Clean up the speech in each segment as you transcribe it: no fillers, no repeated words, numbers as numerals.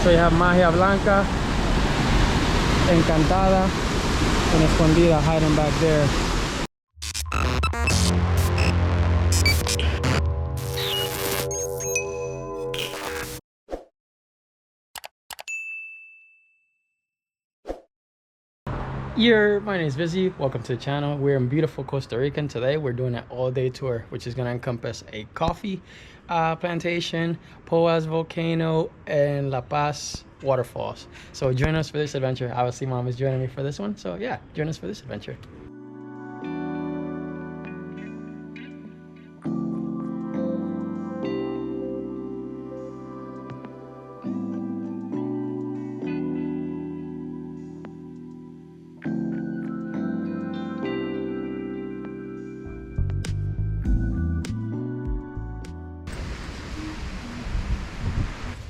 So you have Magia Blanca, Encantada, and Escondida hiding back there. My name is Vizzy. Welcome to the channel. We're in beautiful Costa Rica, and today we're doing an all-day tour, which is going to encompass a coffee plantation, Poas Volcano, and La Paz Waterfalls. So join us for this adventure. Obviously, Mom is joining me for this one. So yeah, join us for this adventure.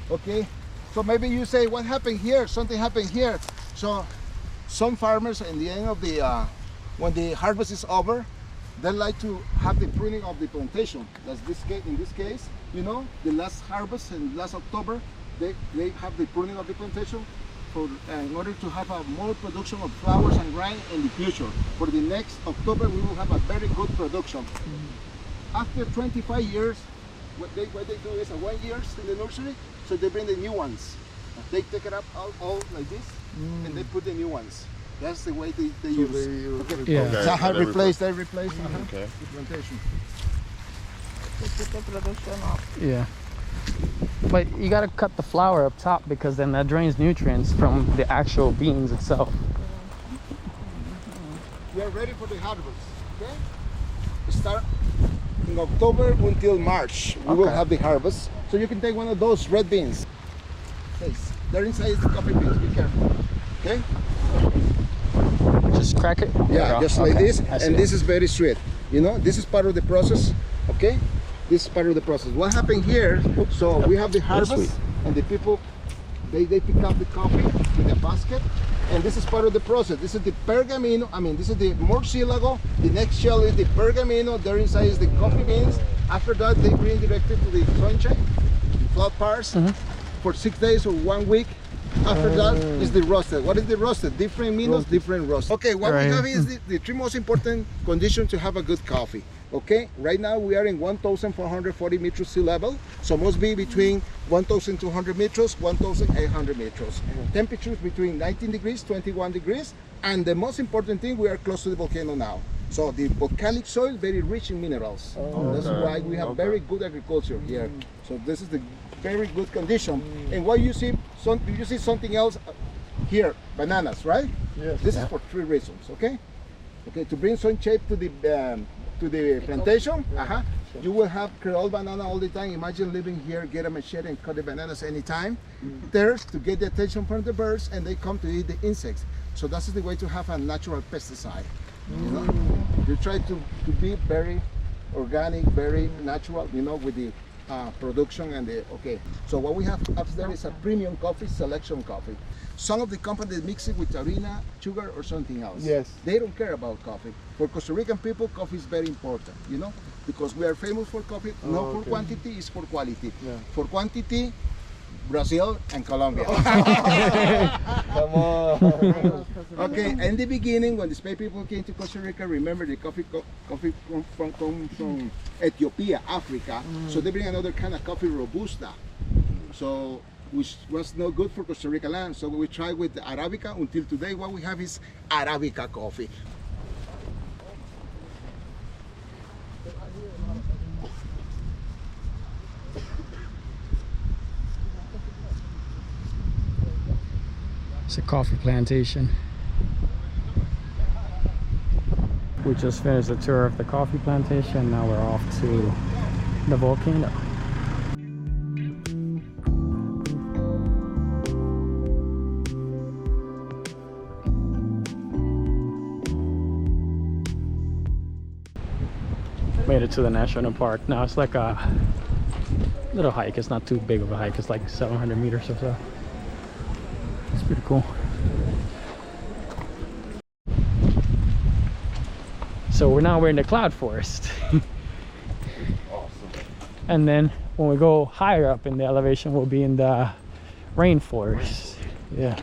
Okay, so maybe you say, what happened here? Something happened here. So some farmers in the end of the when the harvest is over, they like to have the pruning of the plantation. That's this case. In this case, you know, the last harvest in last October, they have the pruning of the plantation for in order to have a more production of flowers and grain in the future. For the next October, we will have a very good production. After 25 years, what they do is 1 year in the nursery, so they bring the new ones. They take it up all like this, and they put the new ones. That's the way they use. Okay. Yeah. Okay. They replace the plantation. Yeah. But you got to cut the flower up top because then that drains nutrients from the actual beans itself. We are ready for the harvest. Okay. Start in October until March. We will have the harvest. So you can take one of those red beans. Yes. There inside is the coffee beans. Be careful. Okay. Just crack it. Yeah, just like this. And this is very sweet. You know, this is part of the process. Okay. This is part of the process. What happened here? So we have the harvest, and the people they pick up the coffee in a basket. And this is part of the process. This is the pergamino. I mean, this is the murcielago. The next shell is the pergamino. There inside is the coffee beans. After that, they bring directly to the sunshine, flat parts, for 6 days or 1 week. After that is the roasted. What is the roasted? Different minos, different roast. Okay, what we have is the three most important conditions to have a good coffee. Okay, right now we are in 1,440 meters sea level, so must be between 1,200 meters, 1,800 meters. Temperatures between 19 degrees, 21 degrees, and the most important thing, we are close to the volcano now. So the volcanic soil very rich in minerals. That's why we have very good agriculture here. So this is the very good condition. And what you see, you see something else here, bananas, right? Yes. This is for 3 reasons. Okay. Okay, to bring some shape to the plantation. You will have Creole banana all the time. Imagine living here, get a machete and cut the bananas anytime. There's to get the attention from the birds, and they come to eat the insects. So that's the way to have a natural pesticide. You know, you try to be very organic, very natural, you know, with the production and the, so what we have upstairs is a premium coffee, selection coffee. Some of the companies mix it with harina, sugar, or something else. Yes. They don't care about coffee. For Costa Rican people, coffee is very important, you know, because we are famous for coffee, not for quantity, it's for quality. Yeah. For quantity, Brazil and Colombia. Come on. Okay, in the beginning, when the Spanish people came to Costa Rica, remember the coffee comes from Ethiopia, Africa. So they bring another kind of coffee, Robusta. So, which was not good for Costa Rica land. So we tried with the Arabica. Until today, what we have is Arabica coffee. It's a coffee plantation. We just finished the tour of the coffee plantation. Now we're off to the volcano. Made it to the national park. Now it's like a little hike. It's not too big of a hike. It's like 700 meters or so. It's pretty cool. So we're in the cloud forest. Awesome. And then when we go higher up in the elevation, we'll be in the rainforest. Yeah.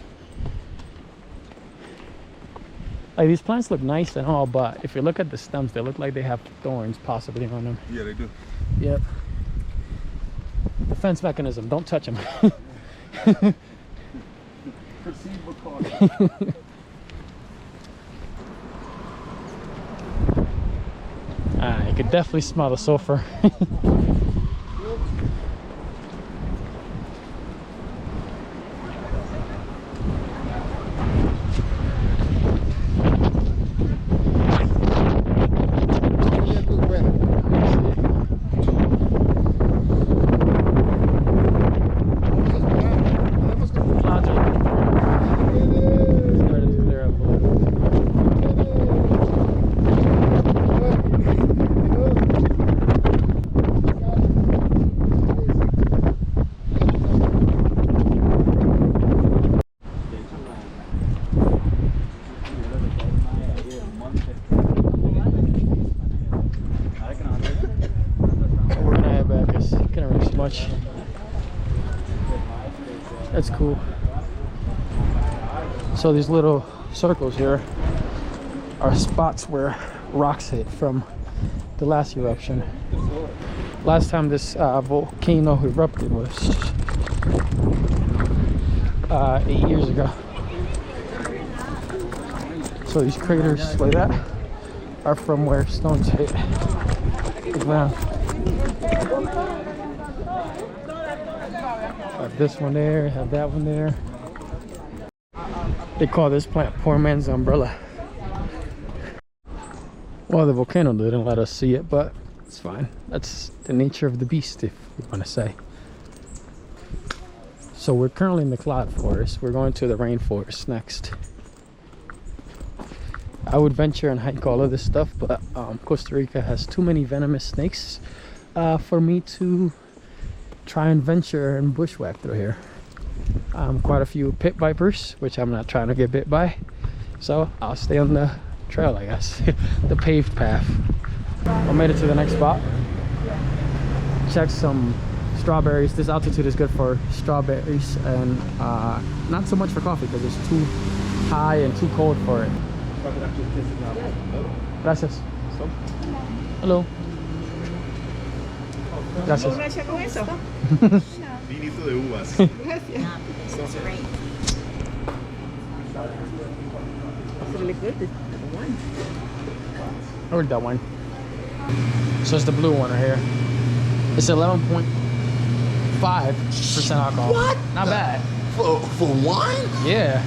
Like these plants look nice and all, but if you look at the stems, they look like they have thorns possibly on them. Yeah, they do. Yep. Defense mechanism. Don't touch them. Proceed with caution. You could definitely smell the sulfur. Much. That's cool. So these little circles here are spots where rocks hit from the last eruption. Last time this volcano erupted was 8 years ago. So these craters like that are from where stones hit the ground. Have this one there, have that one there. They call this plant poor man's umbrella. Well, the volcano didn't let us see it, but it's fine. That's the nature of the beast, if you want to say. So we're currently in the cloud forest. We're going to the rainforest next. I would venture and hike all of this stuff, but Costa Rica has too many venomous snakes for me to try and venture and bushwhack through here. Quite a few pit vipers, which I'm not trying to get bit by, so I'll stay on the trail, I guess. The paved path. I made it to the next spot. Check some strawberries. This altitude is good for strawberries and not so much for coffee because it's too high and too cold for it. Gracias. Hello. Gracias. Vinito de uvas. It's really good. The one. I ordered that one. So it's the blue one right here. It's 11.5% alcohol. What? Not bad. For wine? Yeah.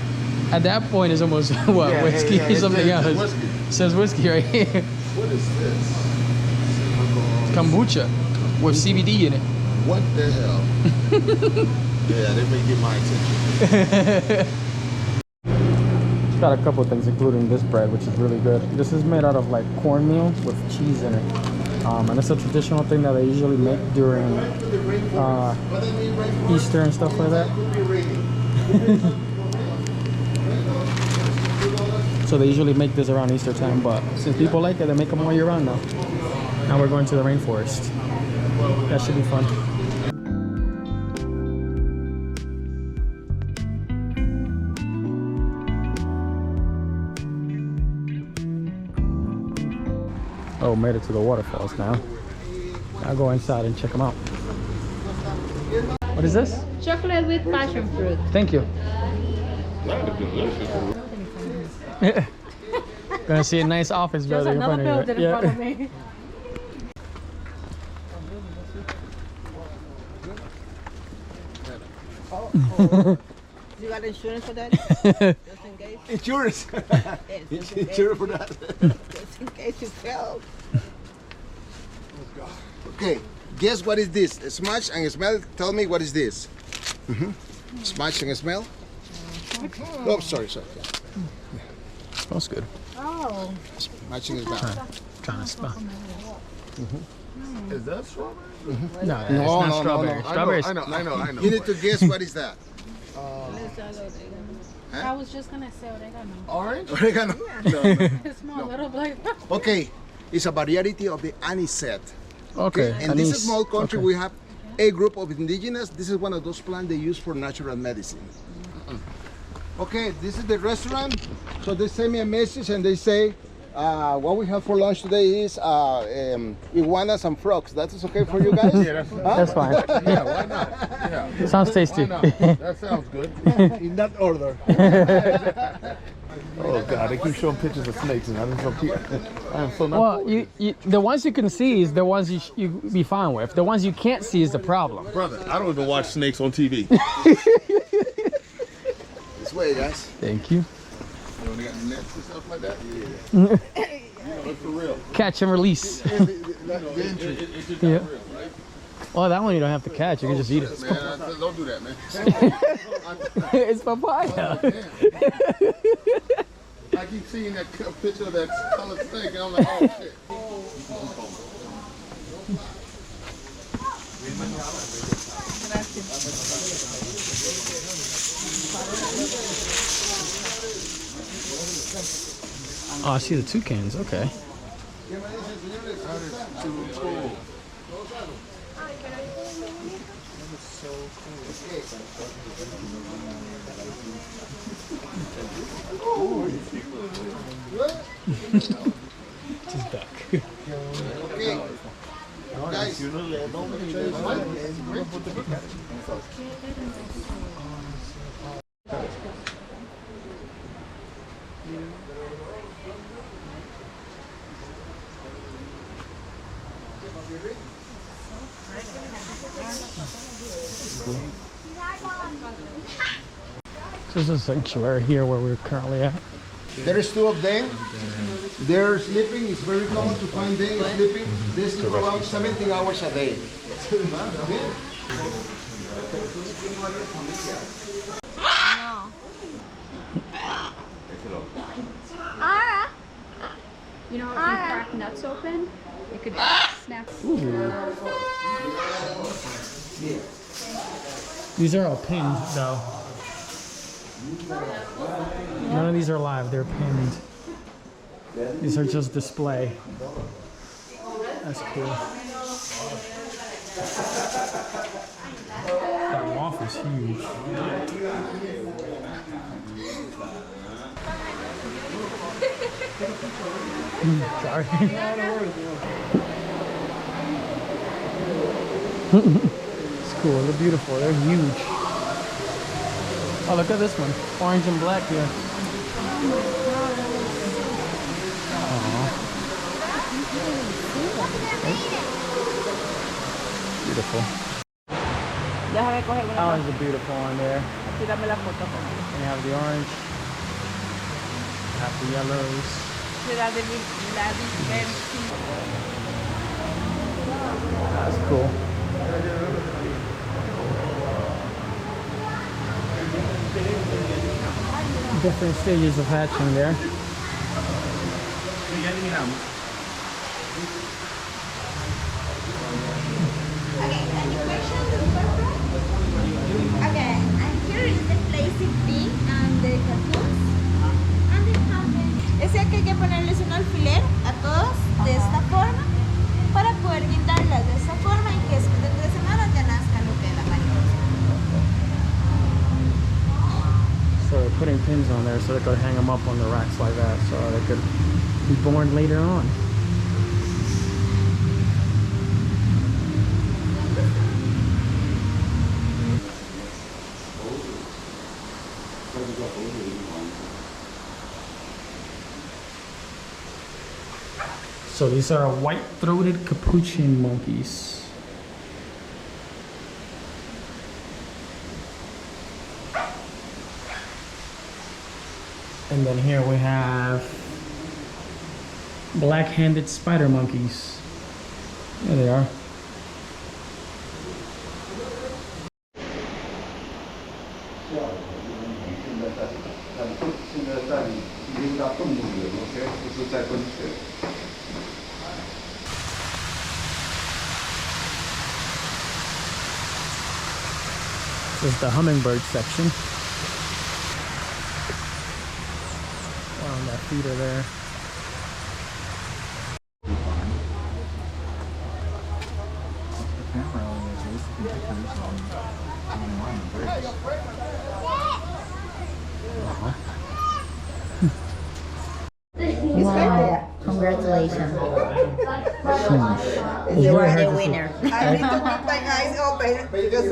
At that point, it's almost what, Yeah, whiskey yeah, or something it's else. whiskey. It says whiskey right here. What is this? Kombucha with CBD in it. What the hell? Yeah, they may get my attention. It's got a couple of things, including this bread, which is really good. This is made out of like cornmeal with cheese in it. And it's a traditional thing that they usually make during Easter and stuff like that. So they usually make this around Easter time, but since people like it, they make them all year round now. Now we're going to the rainforest. That should be fun. Oh, made it to the waterfalls now. I'll go inside and check them out. What is this? Chocolate with passion fruit. Thank you. Gonna see a nice office building in front of you. Front of me. You got insurance for that? Just in case? Insurance. Yes, Insurance for that. just in case you fell. Okay, guess what is this? Smash and smell. Tell me what is this? Smash and smell. Oh, sorry. Smells good. Oh. Smash and smell. Trying to smell. Is that strawberry? No, it's not strawberry. Strawberry. I know. You need to guess what is that? I was just gonna say oregano. Orange? Oregano. It's small little black. Okay, it's a variety of the anisette. Okay. In this small country, we have a group of indigenous. This is one of those plants they use for natural medicine. Okay, this is the restaurant. So they send me a message and they say, what we have for lunch today is iguanas and frogs. That is okay for you guys? Yeah, That's fine. yeah, why not? Yeah. Sounds tasty. Why not? That sounds good. In that order. Oh God, they keep showing pictures of snakes, and I am so not. Well, the ones you can see is the ones you be fine with. The ones you can't see is the problem. Brother, I don't even watch snakes on TV. This way, guys. Thank you. You know, they got nets and stuff like that. Yeah. You know, it's for real. Catch and release. It's just Yeah. not real, right? Well, that one you don't have to catch. You can just eat it. Man, don't do that, man. It's papaya. I keep seeing that picture of that colored snake, and I'm like, oh shit. Oh, I see the toucans. Okay. Just duck. Okay. Guys, This is a sanctuary here where we're currently at. there is two of them. They're sleeping. It's very common to find them sleeping. They sleep about 17 hours a day. You know, if you crack nuts open, it could snap. These are all pinned, though. None of these are live. They're pinned. These are just display. That's cool. That moth is huge. Sorry. It's cool. They're beautiful. They're huge. Oh, look at this one. Orange and black here. Beautiful. Déjame coger That una. one's a beautiful one there. Así dame la foto conmigo. And you have the orange. Have the yellows. La de Vizzy. That's cool. Different stages of hatching there. Okay, any questions? Okay, and here is the plastic bin and the cartoons and the handle. Es que hay que ponerles un alfiler a todos de esta forma para poder guindarlas de esta forma y que después de 3 semanas ya nazca lo que es la mariposa. So they're putting pins on there so they could hang them up on the racks like that so they could be born later on. So these are white-throated capuchin monkeys. And then here we have black-handed spider monkeys. There they are. This is the hummingbird section. That feeder there. place. It's You very are hard the to see. winner. I need to keep my eyes open because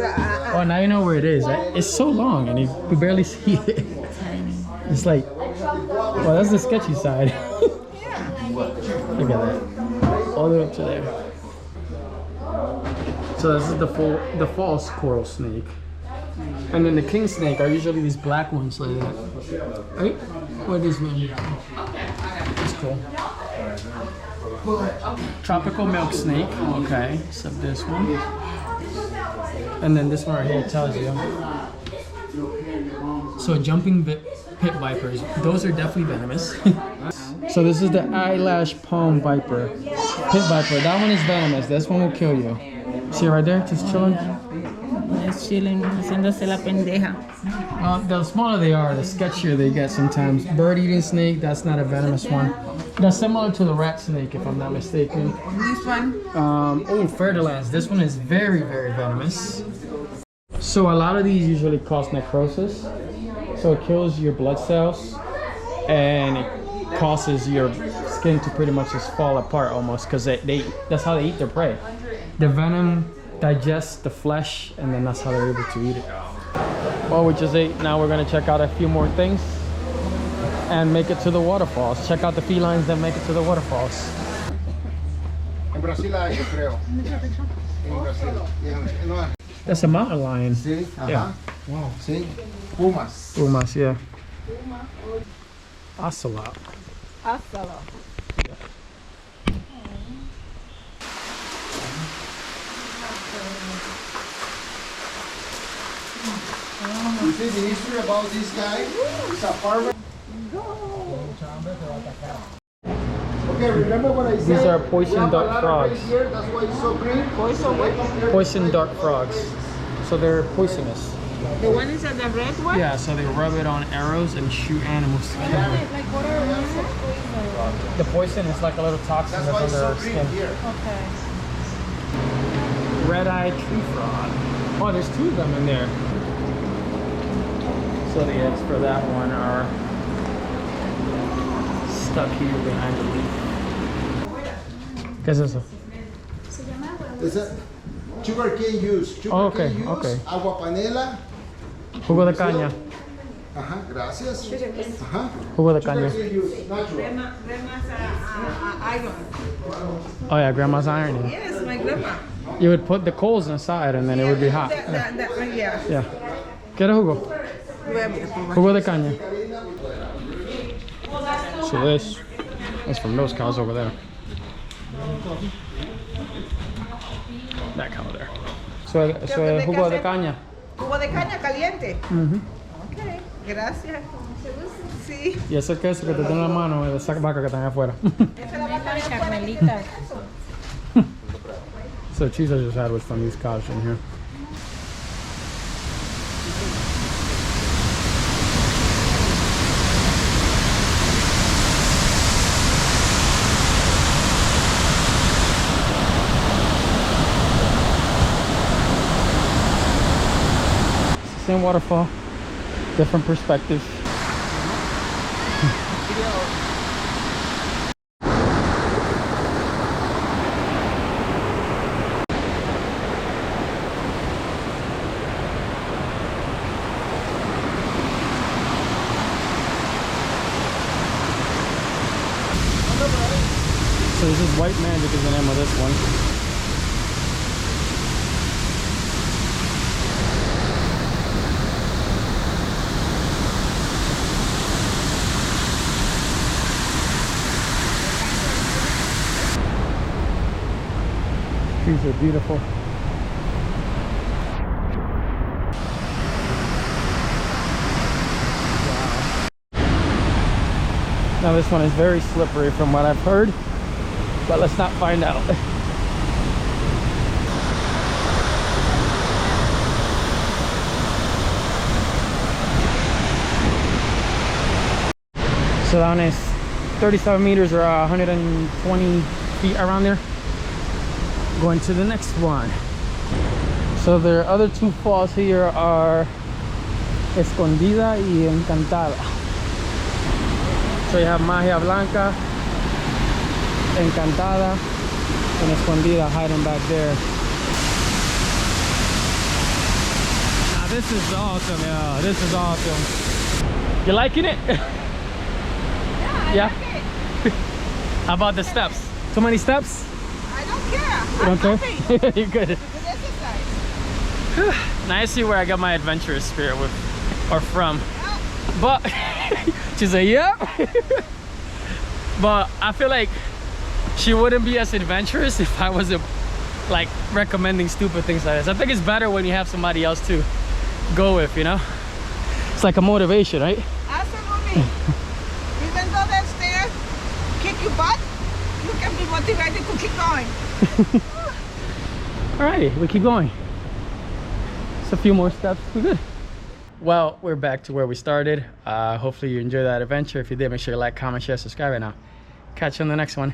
Oh, now you know where it is. Right? It's so long and you barely see it. It's like, well, that's the sketchy side. Look at that. All the way up to there. So this is the false coral snake. And then the king snake are usually these black ones like that. Right? What is one? It's cool. Tropical milk snake. Okay, so this one. And then this one right here tells you. So jumping pit vipers. Those are definitely venomous. So this is the eyelash palm viper. Pit viper. That one is venomous. This one will kill you. See right there? Just chilling. It's chilling, haciéndose la pendeja. The smaller they are, the sketchier they get sometimes. Bird-eating snake, that's not a venomous one. That's similar to the rat snake, if I'm not mistaken. This one? Oh, Ferdinand's. This one is very, very venomous. So a lot of these usually cause necrosis. So it kills your blood cells and it causes your skin to pretty much just fall apart almost because that's how they eat their prey. The venom digests the flesh and then that's how they're able to eat it. Well, we just ate. Now we're gonna check out a few more things and make it to the waterfalls. Check out the felines that make it to the waterfalls. En Brasil hay, yo creo. En Brasil. No. That's a mountain lion. Sí, ajá. Yeah. Wow. Sí. Pumas. Pumas, yeah. Ocelot. Ocelot. You see the history about this guy? It's a farmer. Okay, remember what I said? These are poison dart frogs. Here, that's why it's so green. Poison what? Poison dart frogs. So they're poisonous. The one is at the red one? Yeah, so they rub it on arrows and shoot animals to kill them. Like what are poison? The poison is like a little toxin That's that's why under it's our so green skin. here. Okay. Red-eyed tree frog. Oh, there's two of them in there. So the eggs for that one are stuck here behind the leaf. ¿Qué es eso? It's a sugarcane juice. Oh, okay, Sugarcane juice, okay. agua panela. Jugo de caña. Ajá, gracias. Ajá. Jugo de caña. Sugarcane juice, natural. Grandma's iron. Oh yeah, grandma's ironing. Yes, my grandma. You would put the coals inside and then it would be hot. Yeah. Yeah. ¿Quieres jugo? Jugo de caña. So that's from those cows over there. That cow there. So jugo de caña. Jugo de caña caliente. Mhm. Okay, gracias. Sí. Y ese queso que te tiene en la mano es de esa vaca que están afuera. So cheese I just had was from these cows in here. Same waterfall, different perspective. So this is White Magic is the name of this one. Trees are beautiful. Wow. Now this one is very slippery from what I've heard, but let's not find out. So that one is 37 meters or 120 feet around there. Going to the next one. So the other two falls here are Escondida y Encantada. So you have Magia Blanca Encantada and Escondida hiding back there. Now this is awesome, yeah. This is awesome. You liking it? Yeah, I Yeah. like it. How about the steps? Too many steps? I don't care. You don't I'm care? happy. You're good. Good exercise. Now I see where I got my adventurous spirit with, or from. Yeah. But she's like, yeah. But I feel like she wouldn't be as adventurous if I wasn't like recommending stupid things like this. I think it's better when you have somebody else to go with, you know? It's like a motivation, right? Absolutely. Even though that stairs kick your butt, you can be motivated to keep going. Alrighty, we keep going. Just a few more steps, we're good. Well, we're back to where we started. Hopefully you enjoyed that adventure. If you did, make sure you like, comment, share, subscribe, and I'll catch you on the next one.